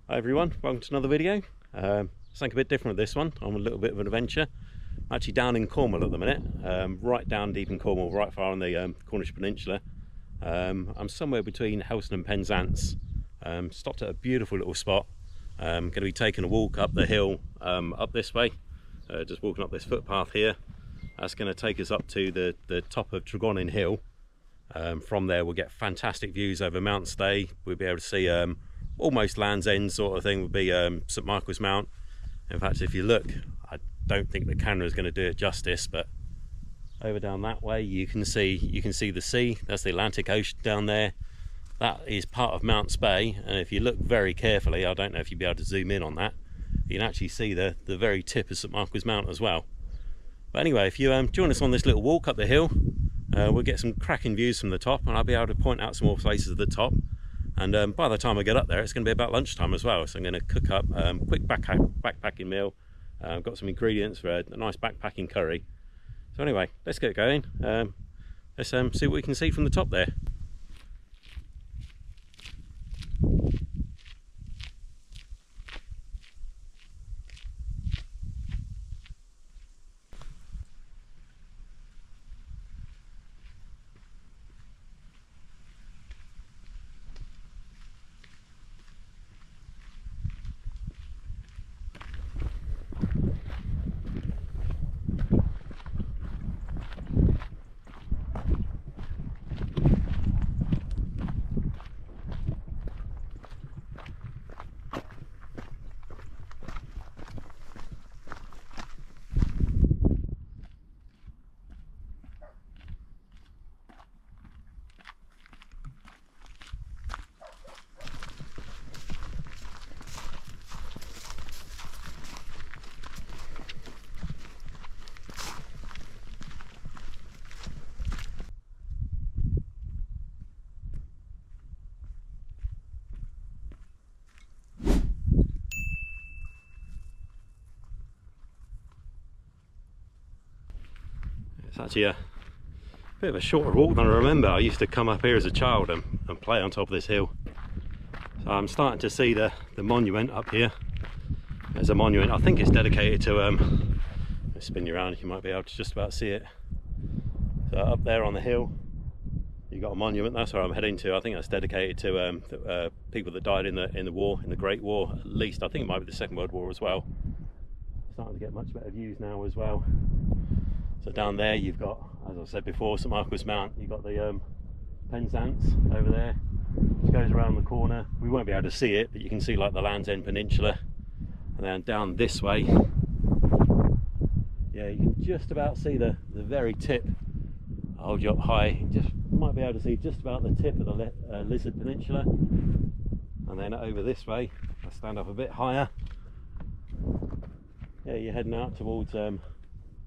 Hi everyone, welcome to another video. Something a bit different with this one. I'm a little bit of an adventure. I'm actually down in Cornwall at the minute, right down deep in Cornwall, right far on the Cornish Peninsula. I'm somewhere between Helston and Penzance. Stopped at a beautiful little spot. Going to be taking a walk up the hill, up this way. Just walking up this footpath here. That's going to take us up to the top of Tregonning Hill. From there we'll get fantastic views over Mount Stay. We'll be able to see almost Land's End sort of thing would be St Michael's Mount. In fact, if you look, I don't think the camera is going to do it justice, but over down that way you can see the sea. That's the Atlantic Ocean down there. That is part of Mount Spey, and if you look very carefully, I don't know if you'll be able to zoom in on that, you can actually see the very tip of St Michael's Mount as well. But anyway, if you join us on this little walk up the hill, we'll get some cracking views from the top, and I'll be able to point out some more places at the top. And by the time I get up there, it's going to be about lunchtime as well. So I'm going to cook up quick backpacking meal. I've got some ingredients for a nice backpacking curry. So anyway, let's get going. Let's see what we can see from the top there. It's actually a bit of a shorter walk than I remember. I used to come up here as a child and play on top of this hill. So I'm starting to see the monument up here. There's a monument, I think it's dedicated to, let's spin you around, you might be able to just about see it. So up there on the hill, you've got a monument, that's where I'm heading to. I think that's dedicated to people that died in the war, in the Great War, at least. I think it might be the Second World War as well. Starting to get much better views now as well. So down there you've got, as I said before, St Michael's Mount. You've got the Penzance over there, which goes around the corner. We won't be able to see it, but you can see like the Land's End Peninsula. And then down this way, yeah, you can just about see the very tip. I'll hold you up high, you just might be able to see just about the tip of the Lizard Peninsula. And then over this way, I stand up a bit higher. Yeah, you're heading out towards the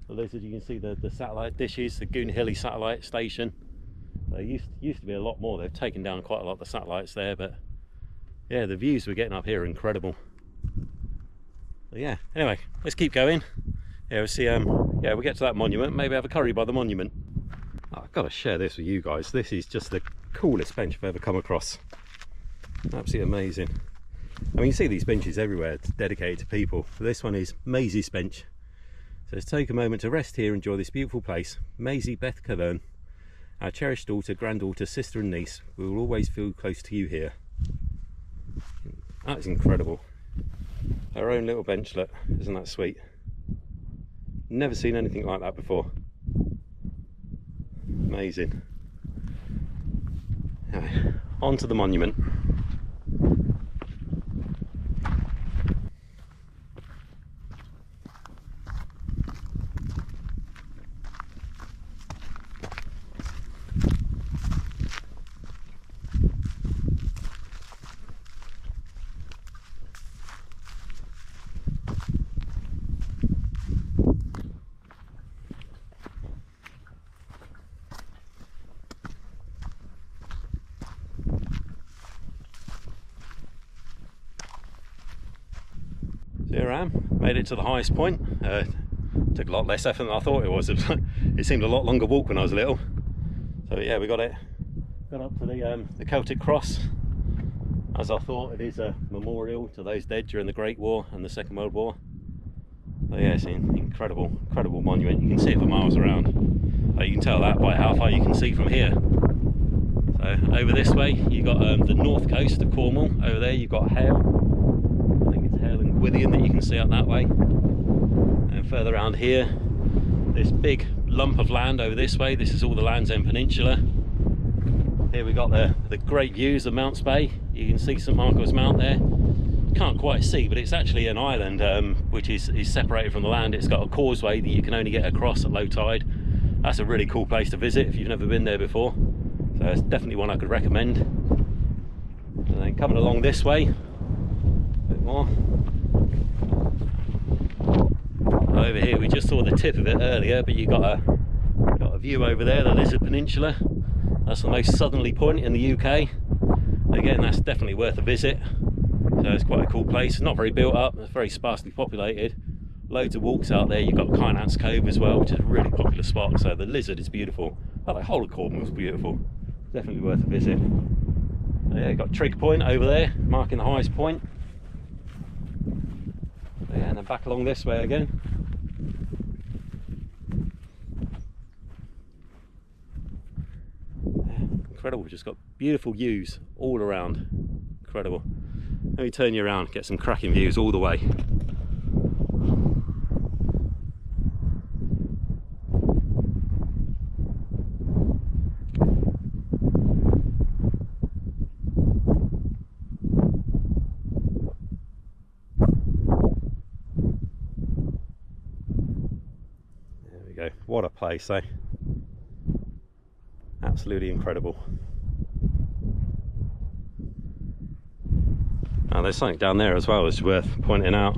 Lizard. You can see the satellite dishes, the Goonhilly satellite station. There used to be a lot more. They've taken down quite a lot of the satellites there, but yeah, the views we're getting up here are incredible. So yeah, anyway, let's keep going. Yeah, we'll see. Yeah, we'll get to that monument. Maybe have a curry by the monument. Oh, I've got to share this with you guys. This is just the coolest bench I've ever come across. Absolutely amazing. I mean, you see these benches everywhere. It's dedicated to people. This one is Maisie's bench. So let's take a moment to rest here and enjoy this beautiful place. Maisie Beth Cavern, our cherished daughter, granddaughter, sister and niece. We will always feel close to you here. That is incredible. Our own little benchlet, isn't that sweet? Never seen anything like that before. Amazing. Anyway, on to the monument. So here I am, made it to the highest point. Took a lot less effort than I thought it was. It seemed a lot longer walk when I was little. So yeah, we got up to the Celtic Cross. as I thought. It is a memorial to those dead during the Great War and the Second World War. So yeah, it's an incredible monument. You can see it for miles around. You can tell that by how far you can see from here. So over this way you've got the north coast of Cornwall. Over there you've got Hale. I think it's Hale and Gwithian that you can see up that way. And further around here, this big lump of land over this way, this is all the Land's End Peninsula. Here we got the great views of Mounts Bay. You can see St Marco's Mount there. Can't quite see, but it's actually an island which is separated from the land. It's got a causeway that you can only get across at low tide. That's a really cool place to visit if you've never been there before. So it's definitely one I could recommend. And then coming along this way, a bit more. Over here we just saw the tip of it earlier, but you got a view over there, the Lizard Peninsula. That's the most southerly point in the UK. Again, that's definitely worth a visit. So it's quite a cool place. Not very built up, it's very sparsely populated. Loads of walks out there. You've got Kynance Cove as well, which is a really popular spot. So the Lizard is beautiful. Oh, the whole of Cornwall is beautiful. Definitely worth a visit. So yeah, you've got Trig Point over there, marking the highest point. So yeah, and then back along this way again. Incredible, just got beautiful views all around. Incredible. Let me turn you around, get some cracking views all the way. There we go. What a place, eh? Absolutely incredible. Now there's something down there as well that's worth pointing out.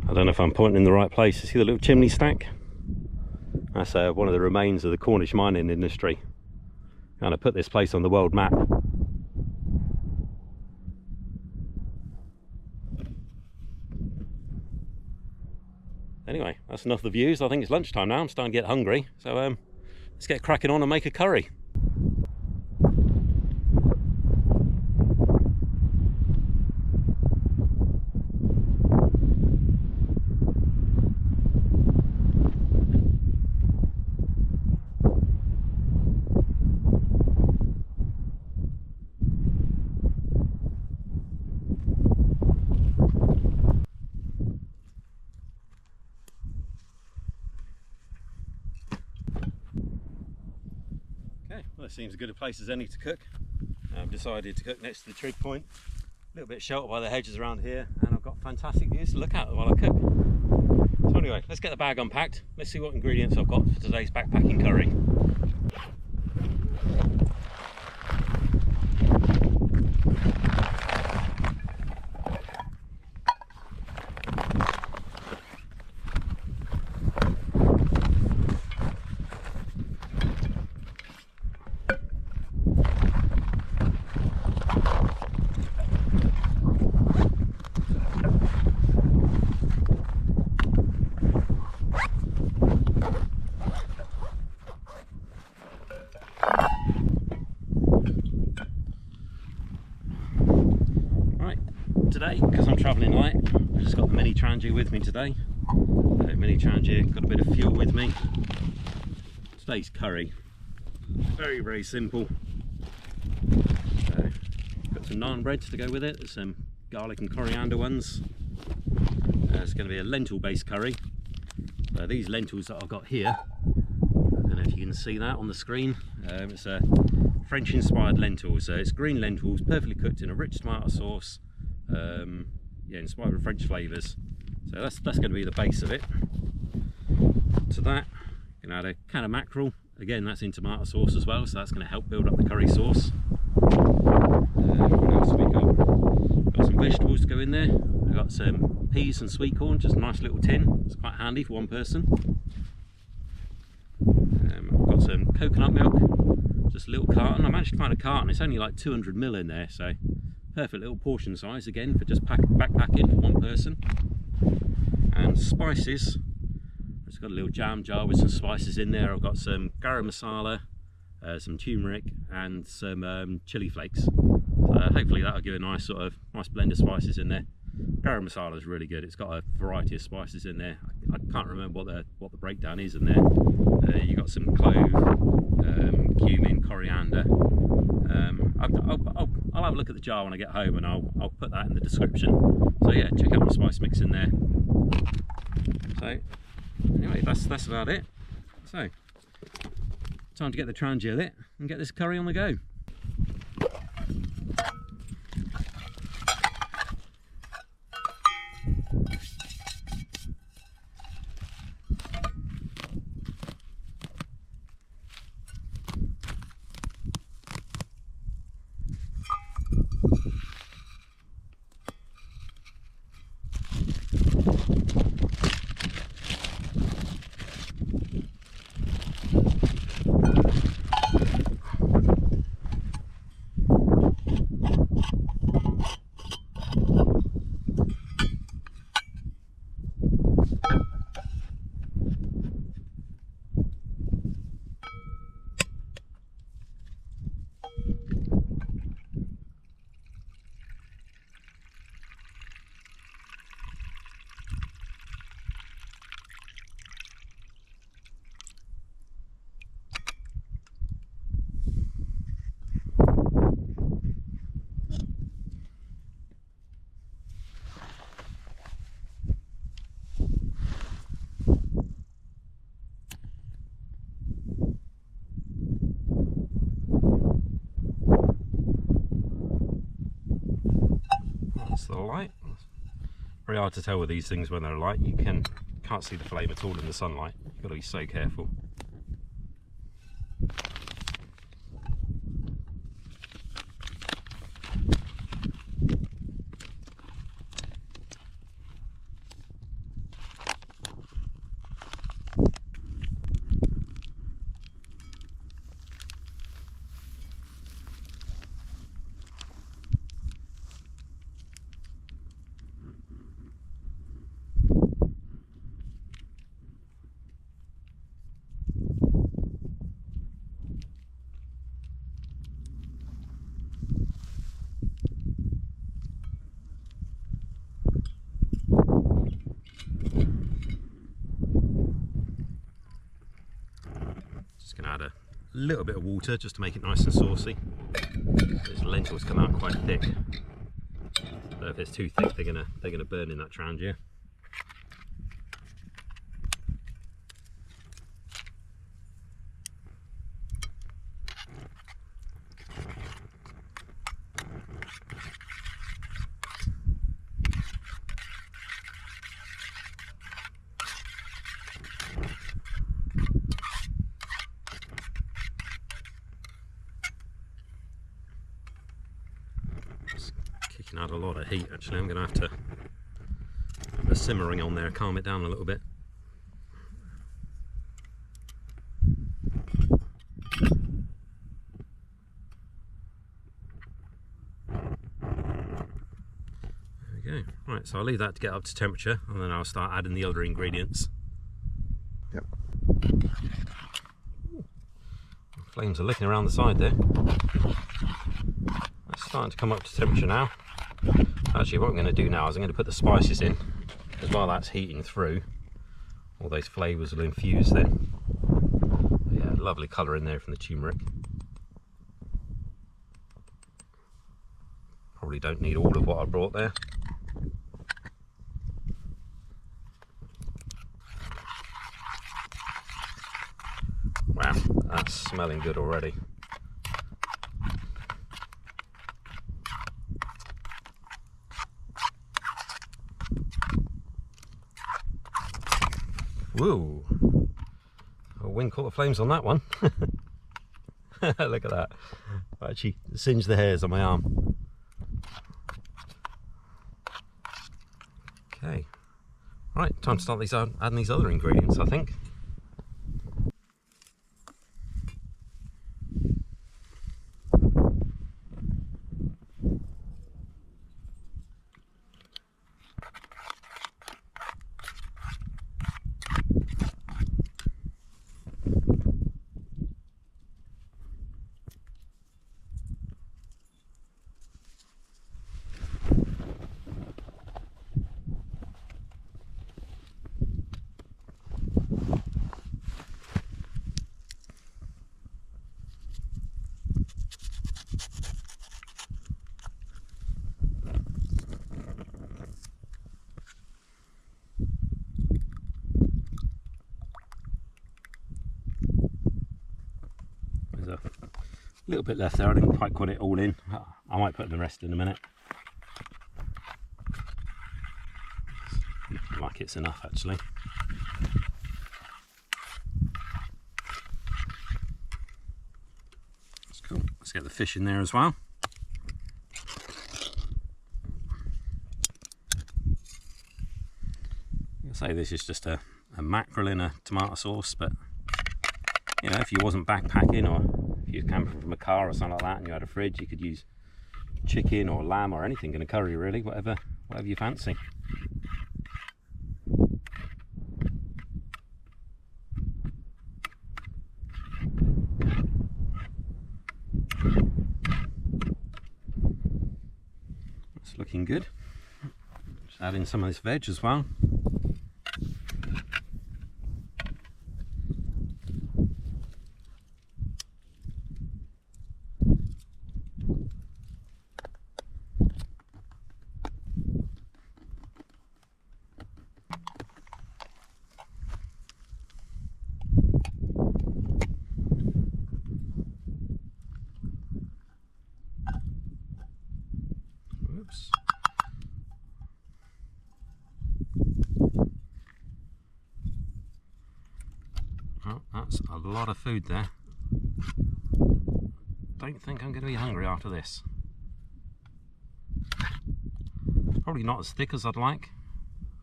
I don't know if I'm pointing in the right place. You see the little chimney stack? That's one of the remains of the Cornish mining industry. Kind of put this place on the world map. Anyway, that's enough of the views. I think it's lunchtime now. I'm starting to get hungry. So let's get cracking on and make a curry. Well, it seems as good a place as any to cook. I've decided to cook next to the Trig Point, a little bit sheltered by the hedges around here, and I've got fantastic views to look at while I cook. So anyway, let's get the bag unpacked. Let's see what ingredients I've got for today's backpacking curry. Today, because I'm travelling light, I've just got the mini Tangia with me today. Mini Tangia, got a bit of fuel with me. Today's curry, very simple. Got some naan breads to go with it. There's some garlic and coriander ones. It's going to be a lentil based curry. These lentils that I've got here, I don't know if you can see that on the screen. It's a French inspired lentils. It's green lentils, perfectly cooked in a rich tomato sauce. Yeah, inspired with French flavours. So that's going to be the base of it. To that, you can add a can of mackerel. Again, that's in tomato sauce as well, so that's going to help build up the curry sauce. What else have we got? Got some vegetables to go in there. I've got some peas and sweet corn, just a nice little tin. It's quite handy for one person. I've got some coconut milk, just a little carton. I managed to find a carton. It's only like 200 ml in there, so perfect little portion size again for just backpacking for one person. And spices, I've just got a little jam jar with some spices in there. I've got some garam masala, some turmeric and some chilli flakes. So hopefully that'll give a nice blend of spices in there. Garam masala is really good. It's got a variety of spices in there. I can't remember what the breakdown is in there. You got some clove, cumin, coriander. I'll have a look at the jar when I get home, and I'll put that in the description. So yeah, check out my spice mix in there. So anyway, that's about it. So time to get the Tangia lit and get this curry on the go. That's the light. Very hard to tell with these things when they're light. You can't see the flame at all in the sunlight. You've got to be so careful. Just going to add a little bit of water just to make it nice and saucy. These lentils come out quite thick, so if it's too thick they're gonna burn in that Tangia. Kicking out a lot of heat actually. I'm going to have to have the simmering on there, calm it down a little bit. There we go. Right, so I'll leave that to get up to temperature and then I'll start adding the other ingredients. Yep. Flames are licking around the side there. It's starting to come up to temperature now. Actually, what I'm going to do now is I'm going to put the spices in, because while that's heating through, all those flavours will infuse then. Yeah, lovely colour in there from the turmeric. Probably don't need all of what I brought there. Wow, that's smelling good already. Whoa, a wind caught the flames on that one. Look at that. I actually singed the hairs on my arm. Okay, right, time to start adding these other ingredients, I think. little bit left there, I didn't quite got it all in. I might put the rest in a minute. Like it's enough actually. That's cool. Let's get the fish in there as well. I'll say this is just a mackerel in a tomato sauce, but you know, if you wasn't backpacking or if you're camping from a car or something like that and you had a fridge, you could use chicken or lamb or anything in a curry really, whatever you fancy. It's looking good. Just add in some of this veg as well. Oh, that's a lot of food there. Don't think I'm going to be hungry after this. Probably not as thick as I'd like.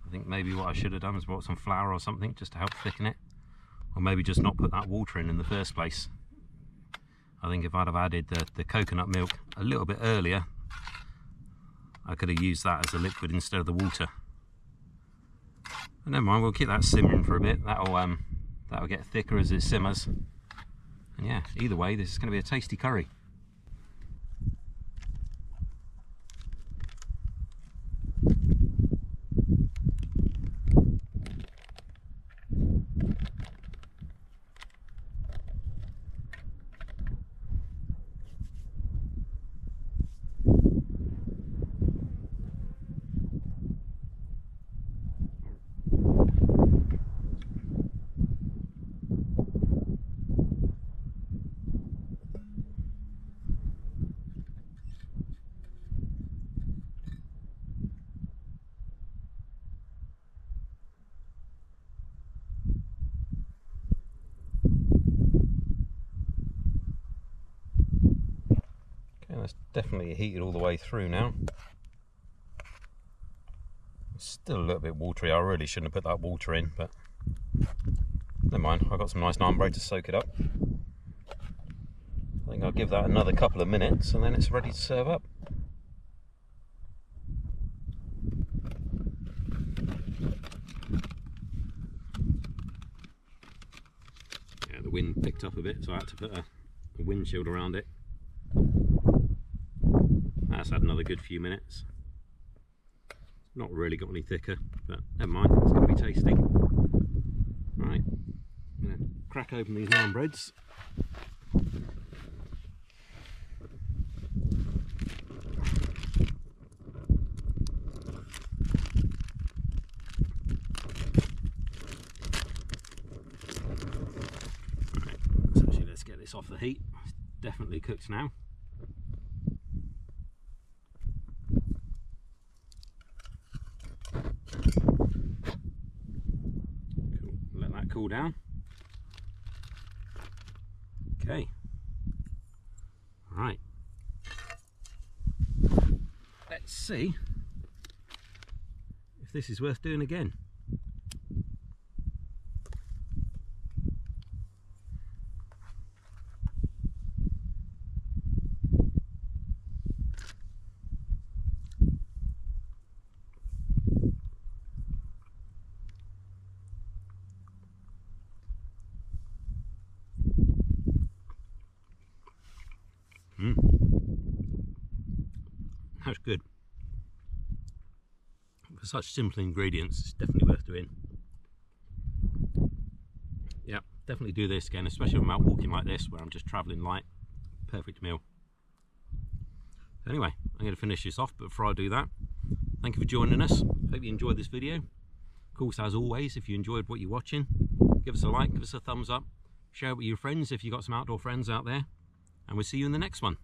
I think maybe what I should have done is brought some flour or something just to help thicken it. Or maybe just not put that water in the first place. I think if I'd have added the coconut milk a little bit earlier, I could have used that as a liquid instead of the water. But never mind, we'll keep that simmering for a bit. That'll get thicker as it simmers. And yeah, either way, this is going to be a tasty curry. That's definitely heated all the way through now. It's still a little bit watery. I really shouldn't have put that water in, but never mind. I've got some nice naan bread to soak it up. I think I'll give that another couple of minutes and then it's ready to serve up. Yeah, the wind picked up a bit, so I had to put a windshield around it. That's had another good few minutes. Not really got any thicker, but never mind, it's going to be tasty. Right, I'm going to crack open these naan breads. Right, so actually let's get this off the heat. It's definitely cooked now. Cool down. Okay. Right. Let's see if this is worth doing again. That's good. For such simple ingredients, it's definitely worth doing. Yeah, definitely do this again, especially when I'm out walking like this, where I'm just travelling light. Perfect meal. Anyway, I'm going to finish this off, but before I do that, thank you for joining us. Hope you enjoyed this video. Of course, as always, if you enjoyed what you're watching, give us a like, give us a thumbs up, share it with your friends if you've got some outdoor friends out there. and we'll see you in the next one.